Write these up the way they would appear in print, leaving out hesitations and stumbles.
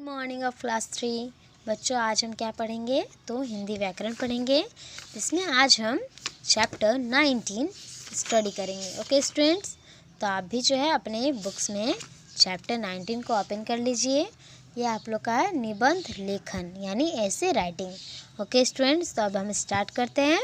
Morning of class 3 बच्चों, आज हम क्या पढ़ेंगे तो हिंदी व्याकरण पढ़ेंगे, जिसमें आज हम चैप्टर 19 स्टडी करेंगे। ओके स्टूडेंट्स, तो आप भी जो है अपने बुक्स में चैप्टर 19 को ओपन कर लीजिए। ये आप लोग का है निबंध लेखन यानी ऐसे राइटिंग। ओके स्टूडेंट्स, तो अब हम स्टार्ट करते हैं।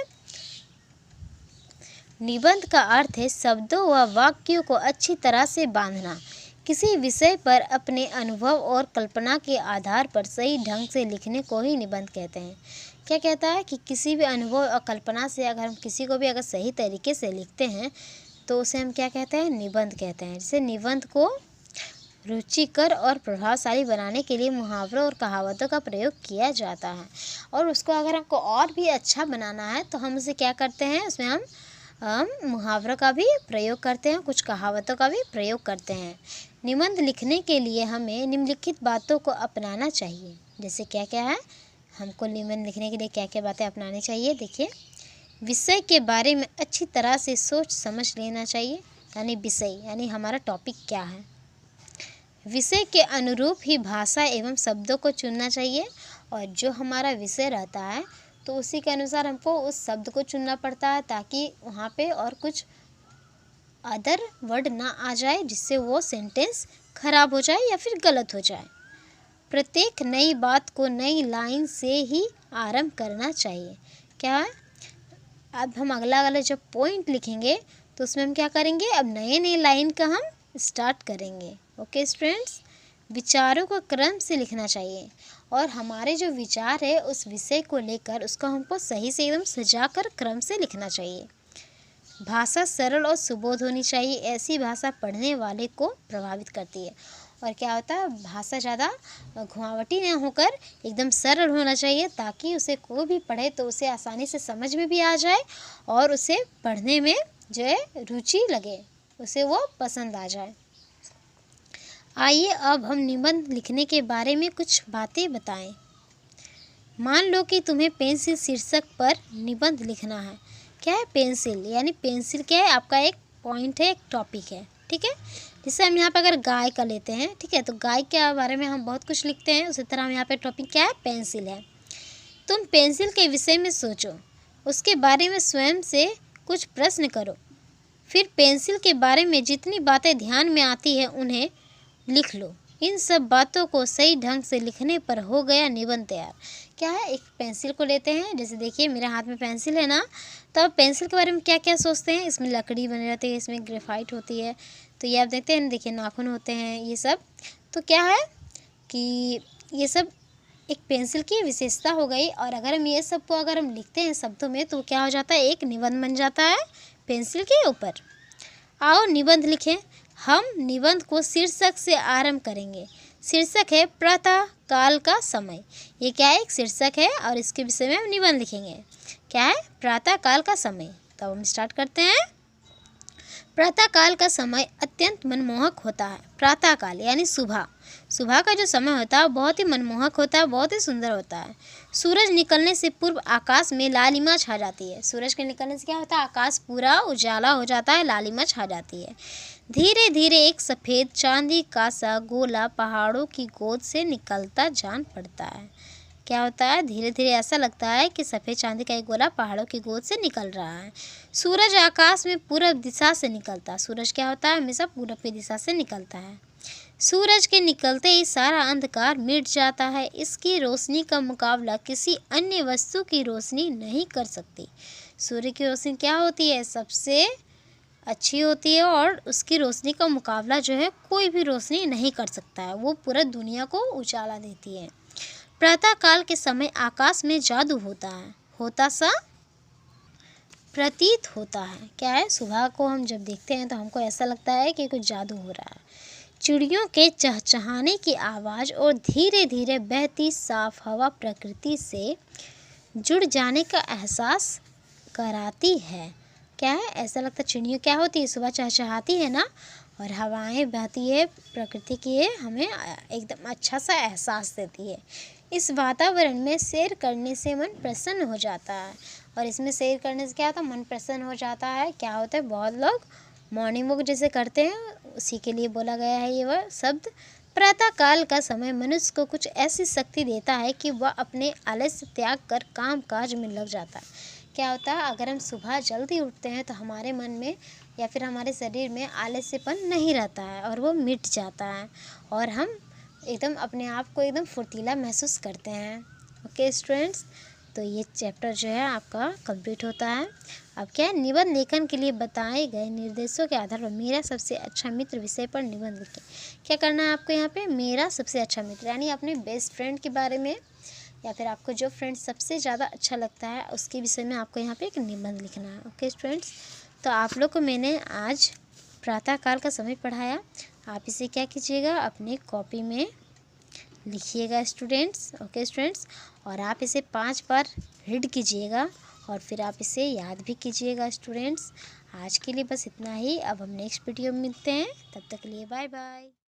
निबंध का अर्थ है शब्दों व वाक्यों को अच्छी तरह से बांधना। किसी विषय पर अपने अनुभव और कल्पना के आधार पर सही ढंग से लिखने को ही निबंध कहते हैं। क्या कहता है कि किसी भी अनुभव और कल्पना से अगर हम किसी को भी अगर सही तरीके से लिखते हैं तो उसे हम क्या कहते हैं, निबंध कहते हैं। जैसे निबंध को रुचिकर और प्रभावशाली बनाने के लिए मुहावरों और कहावतों का प्रयोग किया जाता है, और उसको अगर हमको और भी अच्छा बनाना है तो हम उसे क्या करते हैं, उसमें हम मुहावरों का भी प्रयोग करते हैं, कुछ कहावतों का भी प्रयोग करते हैं। निबंध लिखने के लिए हमें निम्नलिखित बातों को अपनाना चाहिए। जैसे क्या क्या है, हमको निबंध लिखने के लिए क्या क्या बातें अपनानी चाहिए। देखिए, विषय के बारे में अच्छी तरह से सोच समझ लेना चाहिए, यानी विषय यानी हमारा टॉपिक क्या है। विषय के अनुरूप ही भाषा एवं शब्दों को चुनना चाहिए, और जो हमारा विषय रहता है तो उसी के अनुसार हमको उस शब्द को चुनना पड़ता है, ताकि वहाँ पे और कुछ अदर वर्ड ना आ जाए जिससे वो सेंटेंस खराब हो जाए या फिर गलत हो जाए। प्रत्येक नई बात को नई लाइन से ही आरंभ करना चाहिए। क्या है, अब हम अगला जब पॉइंट लिखेंगे तो उसमें हम क्या करेंगे, अब नए नए लाइन का हम स्टार्ट करेंगे। ओके स्टूडेंट्स, विचारों को क्रम से लिखना चाहिए, और हमारे जो विचार है उस विषय को लेकर उसको हमको सही से एकदम सजाकर क्रम से लिखना चाहिए। भाषा सरल और सुबोध होनी चाहिए, ऐसी भाषा पढ़ने वाले को प्रभावित करती है। और क्या होता है, भाषा ज़्यादा घुमावटी न होकर एकदम सरल होना चाहिए, ताकि उसे कोई भी पढ़े तो उसे आसानी से समझ में भी आ जाए और उसे पढ़ने में जो है रुचि लगे, उसे वो पसंद आ जाए। आइए अब हम निबंध लिखने के बारे में कुछ बातें बताएं। मान लो कि तुम्हें पेंसिल शीर्षक पर निबंध लिखना है। क्या है पेंसिल, यानी पेंसिल क्या है, आपका एक पॉइंट है, एक टॉपिक है, ठीक है। जैसे हम यहाँ पे अगर गाय का लेते हैं, ठीक है, तो गाय के बारे में हम बहुत कुछ लिखते हैं, उसी तरह हम यहाँ पे टॉपिक क्या है, पेंसिल है। तुम पेंसिल के विषय में सोचो, उसके बारे में स्वयं से कुछ प्रश्न करो, फिर पेंसिल के बारे में जितनी बातें ध्यान में आती है उन्हें लिख लो। इन सब बातों को सही ढंग से लिखने पर हो गया निबंध तैयार। क्या है, एक पेंसिल को लेते हैं, जैसे देखिए मेरे हाथ में पेंसिल है ना, तो अब पेंसिल के बारे में क्या क्या सोचते हैं, इसमें लकड़ी बनी रहती है, इसमें ग्रेफाइट होती है, तो ये आप देखते हैं, देखिए नाखून होते हैं, ये सब तो क्या है कि ये सब एक पेंसिल की विशेषता हो गई। और अगर हम ये सब को अगर हम लिखते हैं शब्दों में तो क्या हो जाता है, एक निबंध बन जाता है पेंसिल के ऊपर। आओ निबंध लिखें। हम निबंध को शीर्षक से आरंभ करेंगे। शीर्षक है प्रातः काल का समय। ये क्या है, एक शीर्षक है और इसके विषय में हम निबंध लिखेंगे। क्या है, प्रातः काल का समय। तब हम स्टार्ट करते हैं। प्रातः काल का समय अत्यंत मनमोहक होता है। प्रातः काल यानी सुबह, सुबह का जो समय होता है बहुत ही मनमोहक होता है, बहुत ही सुंदर होता है। सूरज निकलने से पूर्व आकाश में लालिमा छा जाती है। सूरज के निकलने से क्या होता है, आकाश पूरा उजाला हो जाता है, लालिमा छा जाती है। धीरे धीरे एक सफ़ेद चांदी का सा गोला पहाड़ों की गोद से निकलता जान पड़ता है। क्या होता है, धीरे धीरे ऐसा लगता है कि सफ़ेद चांदी का एक गोला पहाड़ों की गोद से निकल रहा है। सूरज आकाश में पूरब दिशा से निकलता है। सूरज क्या होता है, हमेशा पूरब की दिशा से निकलता है। सूरज के निकलते ही सारा अंधकार मिट जाता है। इसकी रोशनी का मुकाबला किसी अन्य वस्तु की रोशनी नहीं कर सकती। सूर्य की रोशनी क्या होती है, सबसे अच्छी होती है, और उसकी रोशनी का मुकाबला जो है कोई भी रोशनी नहीं कर सकता है, वो पूरा दुनिया को उजाला देती है। प्रातः काल के समय आकाश में जादू होता है, होता सा प्रतीत होता है। क्या है, सुबह को हम जब देखते हैं तो हमको ऐसा लगता है कि कुछ जादू हो रहा है। चिड़ियों के चहचहाने की आवाज़ और धीरे धीरे बहती साफ हवा प्रकृति से जुड़ जाने का एहसास कराती है। क्या है, ऐसा लगता है चिड़ियों क्या होती है, सुबह चहचहाती है ना, और हवाएं बहती है प्रकृति की है, हमें एकदम अच्छा सा एहसास देती है। इस वातावरण में सैर करने से मन प्रसन्न हो जाता है। और इसमें सैर करने से क्या होता है, मन प्रसन्न हो जाता है। क्या होता है, बहुत लोग मॉर्निंग वॉक जैसे करते हैं, उसी के लिए बोला गया है ये वह शब्द। प्रातःकाल का समय मनुष्य को कुछ ऐसी शक्ति देता है कि वह अपने आलस्य त्याग कर काम काज में लग जाता है। क्या होता है, अगर हम सुबह जल्दी उठते हैं तो हमारे मन में या फिर हमारे शरीर में आलस्यपन नहीं रहता है और वो मिट जाता है और हम एकदम अपने आप को एकदम फुर्तीला महसूस करते हैं। ओके स्टूडेंट्स, तो ये चैप्टर जो है आपका कंप्लीट होता है। अब क्या है, निबंध लेखन के लिए बताए गए निर्देशों के आधार पर मेरा सबसे अच्छा मित्र विषय पर निबंध लिखें। क्या करना है आपको यहाँ पे, मेरा सबसे अच्छा मित्र यानी अपने बेस्ट फ्रेंड के बारे में या फिर आपको जो फ्रेंड सबसे ज़्यादा अच्छा लगता है उसके विषय में आपको यहाँ पे एक निबंध लिखना है। ओके स्टूडेंट्स, तो आप लोग को मैंने आज प्रातःकाल का समय पढ़ाया। आप इसे क्या कीजिएगा, अपने कॉपी में लिखिएगा स्टूडेंट्स। ओके स्टूडेंट्स, और आप इसे 5 बार रीड कीजिएगा और फिर आप इसे याद भी कीजिएगा स्टूडेंट्स। आज के लिए बस इतना ही। अब हम नेक्स्ट वीडियो में मिलते हैं, तब तक के लिए बाय बाय।